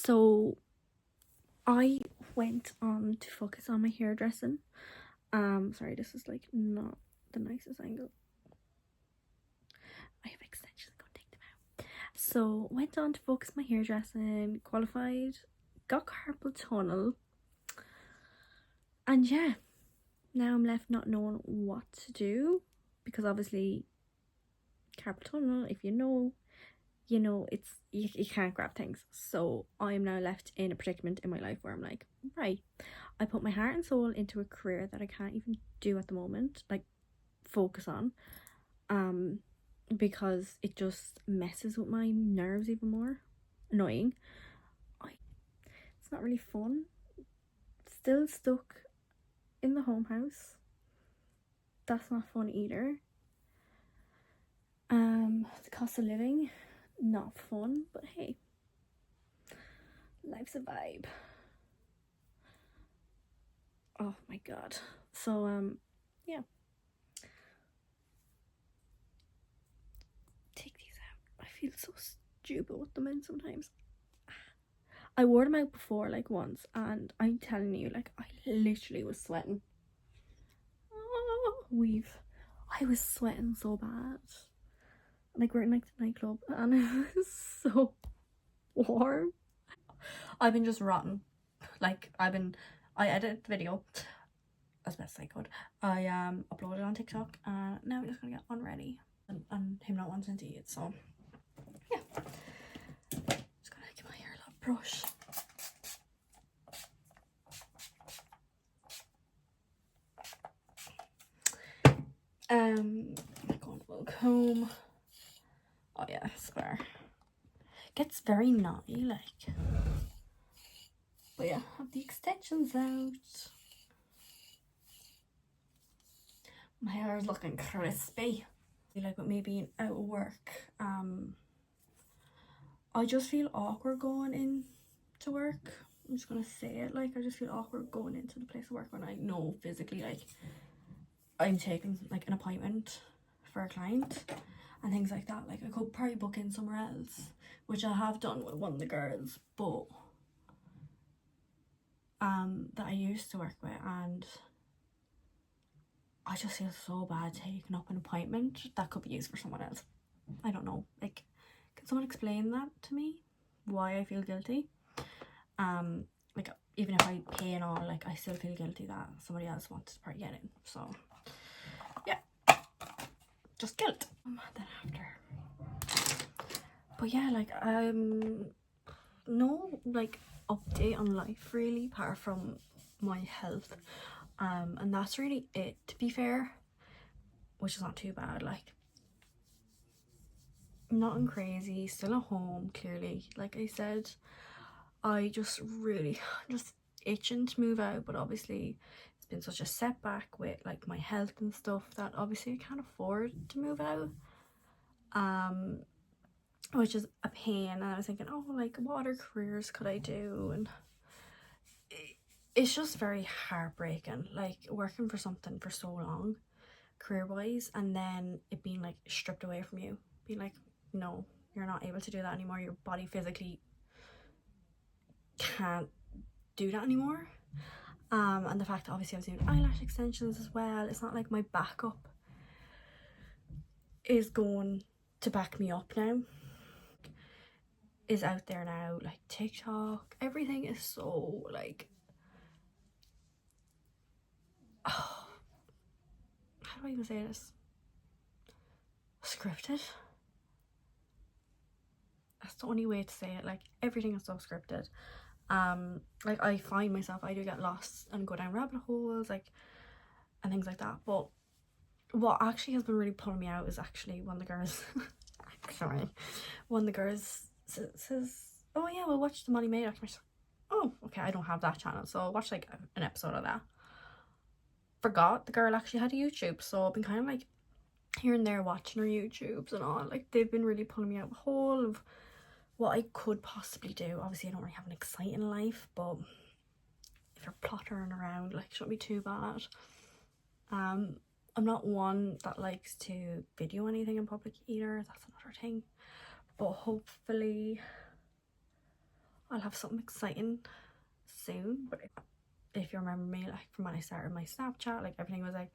So I went on to focus on my hairdressing. Sorry, this is like not the nicest angle. I have extensions, I'm gonna take them out. So went on to focus my hairdressing, qualified, got carpal tunnel, and yeah, now I'm left not knowing what to do, because obviously carpal tunnel, if you know, it's you can't grab things. So I am now left in a predicament in my life where I'm like, right, I put my heart and soul into a career that I can't even do at the moment, like focus on, because it just messes with my nerves even more. Annoying. It's not really fun. Still stuck in the home house. That's not fun either. The cost of living, not fun, but hey, life's a vibe. Oh my god. So yeah. Take these out. I feel so stupid with them in sometimes. I wore them out before, like once, and I'm telling you, like, I literally was sweating. I was sweating so bad. Like, we're in like the nightclub, and it was so warm. I've been just rotten. Like, I edited the video as best I could. I uploaded on TikTok, and now I'm just gonna get unready, and him not wanting to eat. So yeah, just gonna give my hair a little brush. I'm going a little comb. Oh yeah, square. Gets very knotty, like. But yeah, have the extensions out. My hair is looking crispy. Like with me being out of work, I just feel awkward going in to work. I'm just gonna say it, like, I just feel awkward going into the place of work when I know physically, like, I'm taking like an appointment for a client and things like that. Like, I could probably book in somewhere else, which I have done with one of the girls, but that I used to work with, and I just feel so bad taking up an appointment that could be used for someone else. I don't know, like, can someone explain that to me, why I feel guilty? Like, even if I pay and all, like, I still feel guilty that somebody else wants to probably get in. So yeah, just guilt. Then after, but yeah, like, no like update on life really, apart from my health, and that's really it, to be fair, which is not too bad. Like, nothing crazy, still at home clearly, like I said. I just really just itching to move out, but obviously it's been such a setback with like my health and stuff that obviously I can't afford to move out, which is a pain. And I was thinking, oh, like, what other careers could I do? And it's just very heartbreaking, like, working for something for so long career wise, and then it being like stripped away from you, being like, no, you're not able to do that anymore, your body physically can't do that anymore. And the fact that obviously I was doing eyelash extensions as well, it's not like my backup is going to back me up now, is out there now. Like, TikTok, everything is so like, oh, how do I even say this, scripted. That's the only way to say it. Like, everything is so scripted. Like, I find myself, I do get lost and go down rabbit holes, like, and things like that. But what actually has been really pulling me out is actually one of the girls sorry, one of the girls says, oh yeah, we'll watch the Molly May documentary. Oh, okay, I don't have that channel, so I'll watch like an episode of that. Forgot the girl actually had a YouTube, so I've been kind of like here and there watching her YouTubes and all. Like, they've been really pulling me out the hole of what I could possibly do. Obviously I don't really have an exciting life, but if you're plottering around, like, shouldn't be too bad. I'm not one that likes to video anything in public either, that's another thing. But hopefully I'll have something exciting soon. But if you remember me, like from when I started my Snapchat, like everything was like,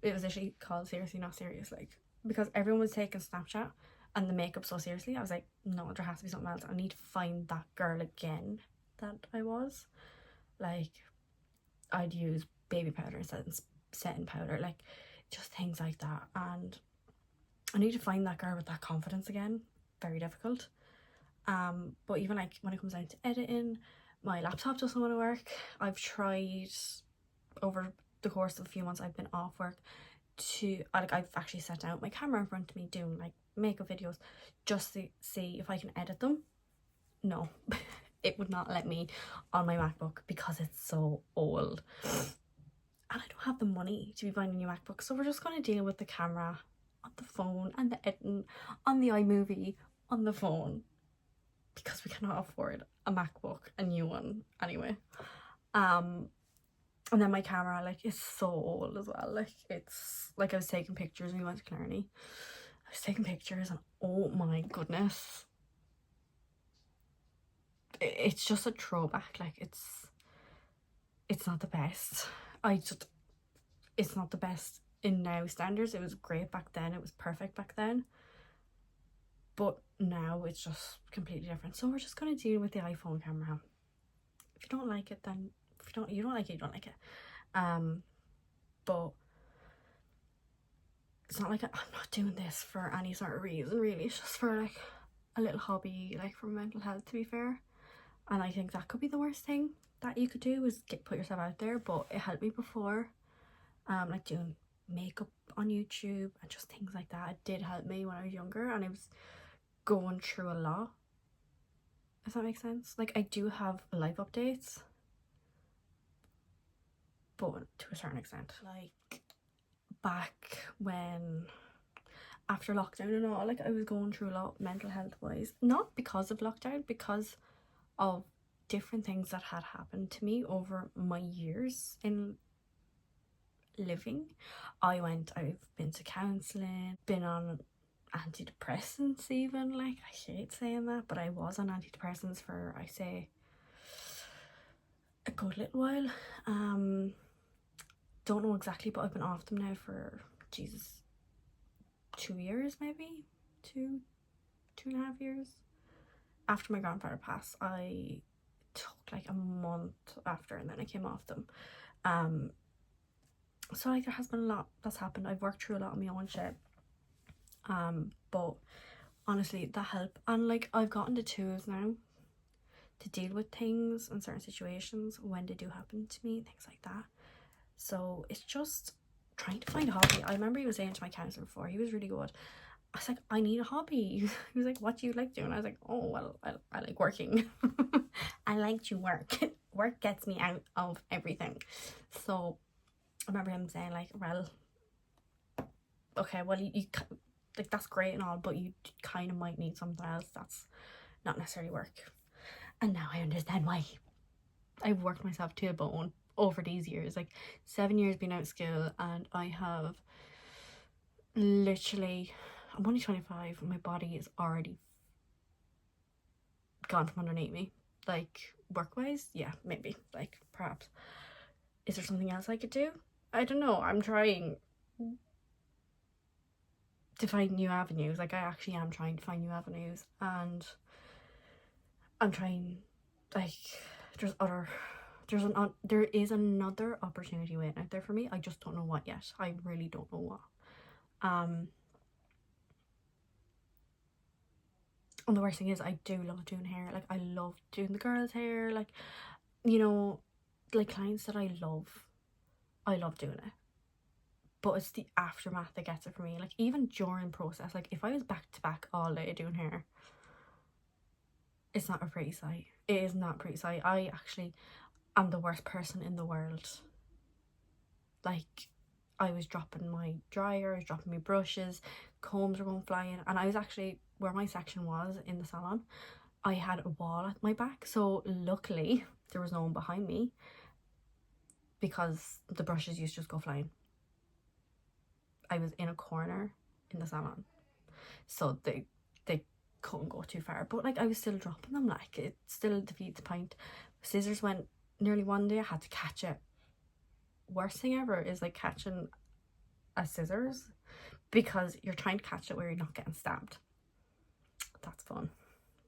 it was literally called Seriously Not Serious, like because everyone was taking Snapchat and the makeup so seriously. I was like, no, there has to be something else. I need to find that girl again that I was. Like, I'd use baby powder instead of setting powder, like just things like that. And I need to find that girl with that confidence again. Very difficult. But even like when it comes down to editing, my laptop doesn't want to work. I've tried over the course of a few months I've been off work to like, I've actually set down my camera in front of me doing like makeup videos just to see if I can edit them. No, it would not let me on my MacBook because it's so old. And I don't have the money to be buying a new MacBook, so we're just going to deal with the camera on the phone and the editing on the iMovie on the phone because we cannot afford a MacBook, a new one anyway. And then my camera, like, is so old as well. Like, it's like I was taking pictures when we went to Clarny. I was taking pictures and oh my goodness, it's just a throwback. Like, it's not the best. It's not the best in now standards. It was great back then, it was perfect back then, but now it's just completely different. So we're just going to deal with the iPhone camera. If you don't like it, then if you don't like it, you don't like it. But it's not like I'm not doing this for any sort of reason, really. It's just for like a little hobby, like for mental health, to be fair. And I think that could be the worst thing that you could do, is put yourself out there. But it helped me before, like doing makeup on YouTube and just things like that. It did help me when I was younger and I was going through a lot, if that makes sense. Like, I do have life updates, but to a certain extent. Like, back when, after lockdown and all, like, I was going through a lot mental health wise, not because of lockdown, because of different things that had happened to me over my years in living. I've been to counselling, been on antidepressants even. Like, I hate saying that, but I was on antidepressants for, I say, a good little while. Don't know exactly, but I've been off them now for, Jesus, 2 years, maybe 2.5 years. After my grandfather passed, I took like a month after and then I came off them. So like, there has been a lot that's happened. I've worked through a lot of my own shit, but honestly that helped. And like, I've gotten the tools now to deal with things and certain situations when they do happen to me, things like that. So it's just trying to find a hobby. I remember he was saying to my counsellor before, he was really good. I was like, I need a hobby. He was like, what do you like doing? I was like, oh, well, I like working. I like to work. Work gets me out of everything. So I remember him saying like, well, okay, well, you like, that's great and all, but you kind of might need something else that's not necessarily work. And now I understand why. I've worked myself to a bone over these years, like 7 years being out of school, and I have literally, I'm only 25 and my body is already gone from underneath me. Like, work wise, yeah, maybe, like, perhaps. Is there something else I could do? I don't know. I'm trying to find new avenues. Like, I actually am trying to find new avenues, and I'm trying, like, there is another opportunity waiting out there for me. I just don't know what yet. I really don't know what. And the worst thing is, I do love doing hair. Like, I love doing the girls' hair. Like, you know, like, clients that I love doing it. But it's the aftermath that gets it for me. Like, even during process, like, if I was back to back all day doing hair, it's not a pretty sight. It is not a pretty sight. I actually am the worst person in the world. Like, I was dropping my dryer, I was dropping my brushes, combs were going flying, and I was actually, where my section was in the salon, I had a wall at my back, so luckily there was no one behind me because the brushes used to just go flying. I was in a corner in the salon, so they couldn't go too far, but like I was still dropping them. Like it still defeats the point. Scissors went nearly one day I had to catch it. Worst thing ever is like catching a scissors, because you're trying to catch it where you're not getting stabbed. That's fun.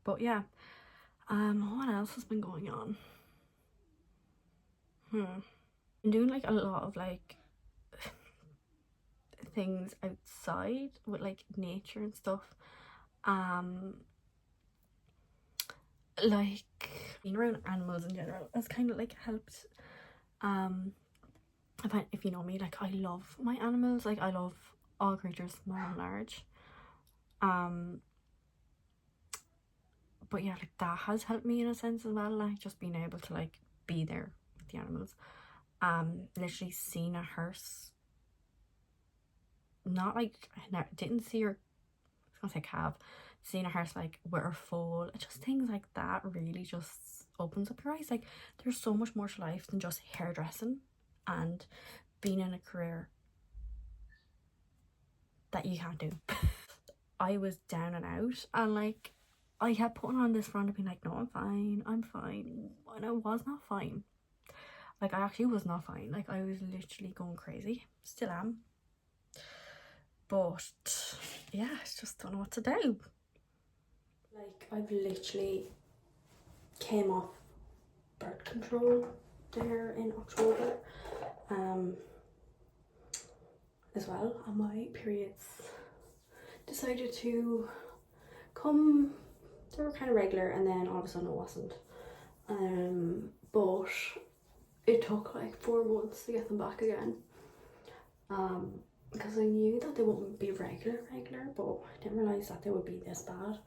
But yeah, what else has been going on? I'm doing like a lot of like things outside with like nature and stuff. Like being around animals in general has kind of like helped. I find, if you know me, like I love my animals. Like I love all creatures, small and large. But yeah, like that has helped me in a sense as well, like just being able to like be there with the animals. Literally seen a hearse, not like I didn't see her, I was gonna say calf, seeing a hearse like with her foal, just things like that really just opens up your eyes. Like there's so much more to life than just hairdressing and being in a career that you can't do. I was down and out, and like I had put on this front of being like, no, I'm fine, and I was not fine. Like I actually was not fine. Like I was literally going crazy, still am, but yeah, I just don't know what to do. Like I've literally came off birth control there in October as well, and my periods decided to come. They were kind of regular, and then all of a sudden it wasn't. But it took like 4 months to get them back again. Because I knew that they wouldn't be regular, but I didn't realise that they would be this bad.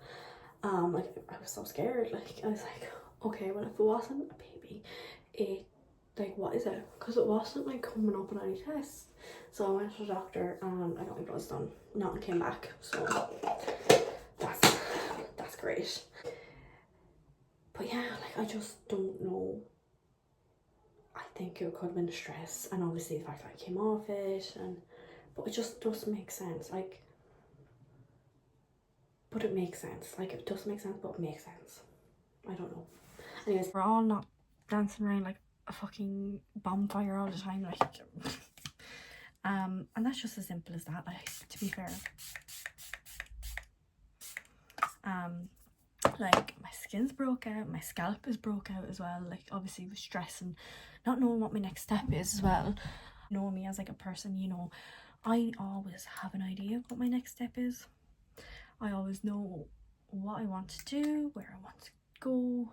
Like I was so scared. Like I was like, okay, well if it wasn't a baby, it like what is it? Because it wasn't like coming up on any tests. So I went to the doctor and I got my bloods done. Nothing came back. So that's great. But yeah, like I just don't know. I think it could have been the stress, and obviously the fact that I came off it, but it just doesn't make sense. Like, but it makes sense. Like it doesn't make sense, but it makes sense. I don't know. Anyways, we're all not dancing around like a fucking bonfire all the time, like and that's just as simple as that, like, to be fair. Like my skin's broke out, my scalp is broke out as well, like obviously with stress and not knowing what my next step is as well. Knowing me as like a person, you know, I always have an idea of what my next step is. I always know what I want to do, where I want to go.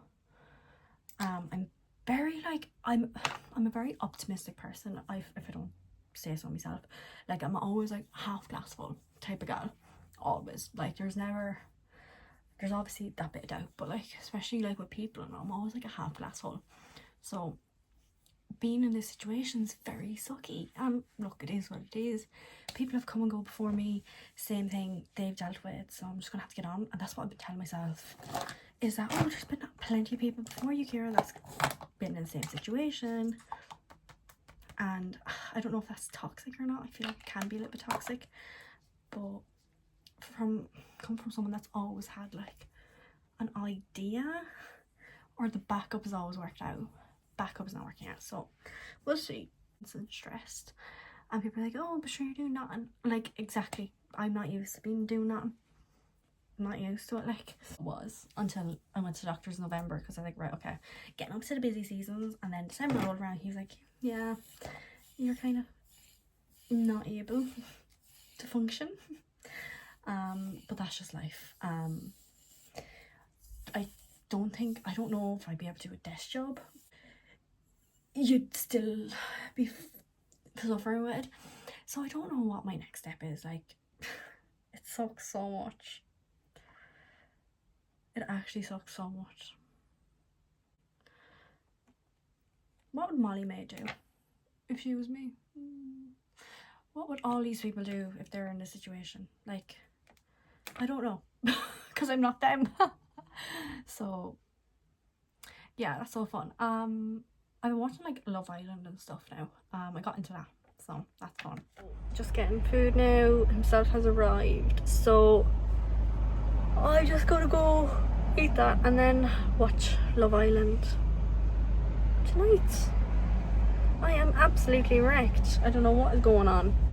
I'm very like I'm a very optimistic person, if I don't say so myself. Like I'm always like half glass full type of gal, always. Like there's obviously that bit of doubt, but like especially like with people, and I'm always like a half glass full. So being in this situation is very sucky, and look, it is what it is. People have come and go before me, same thing they've dealt with, so I'm just gonna have to get on. And that's what I've been telling myself, is that, oh, there's been plenty of people before you, Ciara, that's been in the same situation. And I don't know if that's toxic or not. I feel like it can be a little bit toxic, but come from someone that's always had like an idea, or the backup has always worked out. Backup is not working out, so we'll see. I'm stressed, and people are like, oh, but sure, you're doing nothing. Like, exactly, I'm not used to being doing nothing. I'm not used to it. Like it was until I went to doctors in November, because I was like, right, okay, getting up to the busy seasons. And then December rolled around, he's like, yeah, you're kind of not able to function. But that's just life. I don't know if I'd be able to do a desk job. You'd still be suffering with it. So I don't know what my next step is. Like, it sucks so much. It actually sucks so much. What would Molly May do if she was me? What would all these people do if they're in this situation? Like, I don't know, because I'm not them. So yeah, that's so fun. I've been watching like Love Island and stuff now. I got into that, so that's fun. Just getting food now. Himself has arrived, so I just gotta go eat that and then watch Love Island tonight. I am absolutely wrecked. I don't know what is going on.